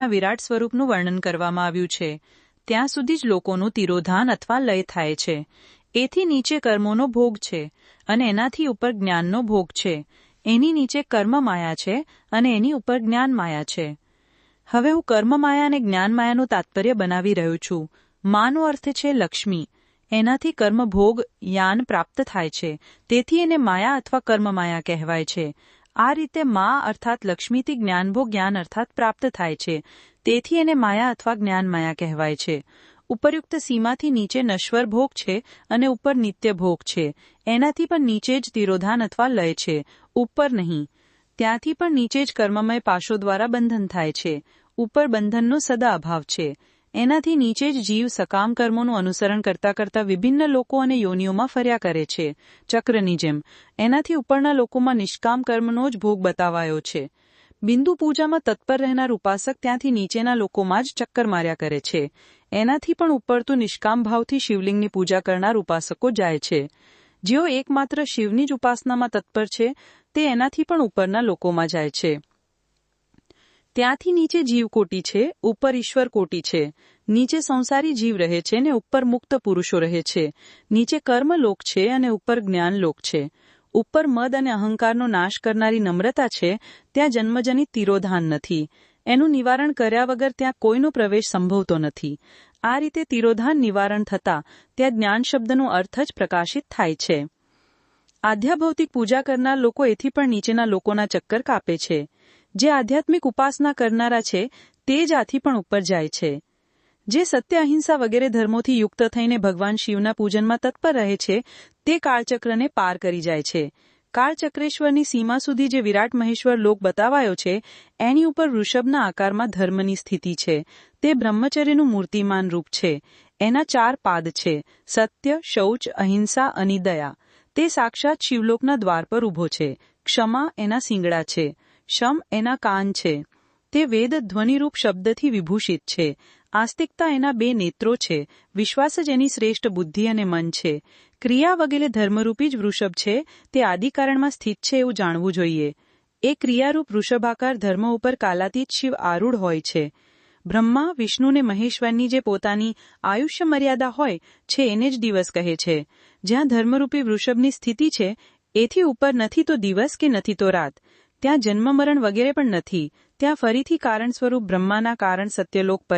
વિરાટ સ્વરૂપનું વર્ણન કરવામાં આવ્યું છે ત્યાં સુધી જ લોકોનું તિરોધાન અથવા લય થાય છે. એથી નીચે કર્મોનો ભોગ છે અને એનાથી ઉપર જ્ઞાનનો ભોગ છે. એની નીચે કર્મ માયા છે અને એની ઉપર જ્ઞાન માયા છે. હવે હું કર્મ માયા અને જ્ઞાન માયાનું તાત્પર્ય બનાવી રહ્યો છું. માનો અર્થ છે લક્ષ્મી. એનાથી કર્મ ભોગ યાન પ્રાપ્ત થાય છે, તેથી એને માયા અથવા કર્મ માયા કહેવાય છે. આ રીતે મા અર્થાત લક્ષ્મીથી જ્ઞાનભોગ જ્ઞાન અર્થાત પ્રાપ્ત થાય છે, તેથી એને માયા અથવા જ્ઞાન માયા કહેવાય છે. ઉપરયુક્ત સીમાથી નીચે નશ્વર ભોગ છે અને ઉપર નિત્ય ભોગ છે. એનાથી પણ નીચે જ તિરોધાન અથવા લય છે, ઉપર નહીં. ત્યાંથી પણ નીચે જ કર્મમય પાશો દ્વારા બંધન થાય છે. ઉપર બંધનનો સદા અભાવ છે. એનાથી નીચે જ જીવ સકામ કર્મોનું અનુસરણ કરતા કરતા વિભિન્ન લોકો અને યોનિઓમાં ફર્યા કરે છે, ચક્રની જેમ. એનાથી ઉપરના લોકોમાં નિષ્કામ કર્મનો જ ભોગ બતાવાયો છે. બિંદુ પૂજામાં તત્પર રહેનાર ઉપાસક ત્યાંથી નીચેના લોકોમાં જ ચક્કર માર્યા કરે છે. એનાથી પણ ઉપર તો નિષ્કામ ભાવથી શિવલિંગની પૂજા કરનાર ઉપાસકો જાય છે. જેઓ એકમાત્ર શિવની જ ઉપાસનામાં તત્પર છે તે એનાથી પણ ઉપરના લોકોમાં જાય છે. ત્યાંથી નીચે જીવકોટી છે, ઉપર ઈશ્વર કોટી છે. નીચે સંસારી જીવ રહે છે ને ઉપર મુક્ત પુરુષો રહે છે. નીચે કર્મલોક છે અને ઉપર જ્ઞાનલોક છે. ઉપર મદ અને અહંકારનો નાશ કરનારી નમ્રતા છે, ત્યાં જન્મજનિત તિરોધાન નથી. એનું નિવારણ કર્યા વગર ત્યાં કોઈનો પ્રવેશ સંભવતો નથી. આ રીતે તિરોધાન નિવારણ થતાં ત્યાં જ્ઞાન શબ્દનો અર્થ જ પ્રકાશિત થાય છે. આધ્યાભૌતિક પૂજા કરનાર લોકો એથી પણ નીચેના લોકોના ચક્કર કાપે છે. જે આધ્યાત્મિક ઉપાસના કરનારા છે તે જ આથી પણ ઉપર જાય છે. જે સત્ય અહિંસા વગેરે ધર્મોથી યુક્ત થઈને ભગવાન શિવના પૂજનમાં તત્પર રહે છે તે કાળચક્રને પાર કરી જાય છે. કાળચક્રેશ્વરની સીમા સુધી જે વિરાટ મહેશ્વર લોક બતાવાયો છે એની ઉપર વૃષભના આકારમાં ધર્મની સ્થિતિ છે. તે બ્રહ્મચર્યનું મૂર્તિમાન રૂપ છે. એના 4 પાદ છે: સત્ય, શૌચ, અહિંસા અને દયા. તે સાક્ષાત શિવલોકના દ્વાર પર ઊભો છે. ક્ષમા એના શિંગડા છે. શમ એના કાન છે. તે વેદ ધ્વનિરૂપ શબ્દથી વિભૂષિત છે. આસ્તિકતા એના 2 નેત્રો છે. વિશ્વાસ જ એની શ્રેષ્ઠ બુદ્ધિ અને મન છે. ક્રિયા વગેરે ધર્મરૂપી જ વૃષભ છે. તે આદિકારણમાં સ્થિત છે એવું જાણવું જોઈએ. એ ક્રિયારૂપ વૃષભાકાર ધર્મ ઉપર કાલાતીત શિવ આરૂઢ હોય છે. બ્રહ્મા, વિષ્ણુ ને મહેશ્વરની જે પોતાની આયુષ્ય મર્યાદા હોય છે એને જ દિવસ કહે છે. જ્યાં ધર્મરૂપી વૃષભની સ્થિતિ છે એથી ઉપર નથી તો દિવસ કે નથી તો રાત. ત્યાં જન્મ મરણ વગેરે પણ નથી. ત્યાં ફરીથી કારણ સ્વરૂપ બ્રહ્માના કારણ સત્યલોક પર્યા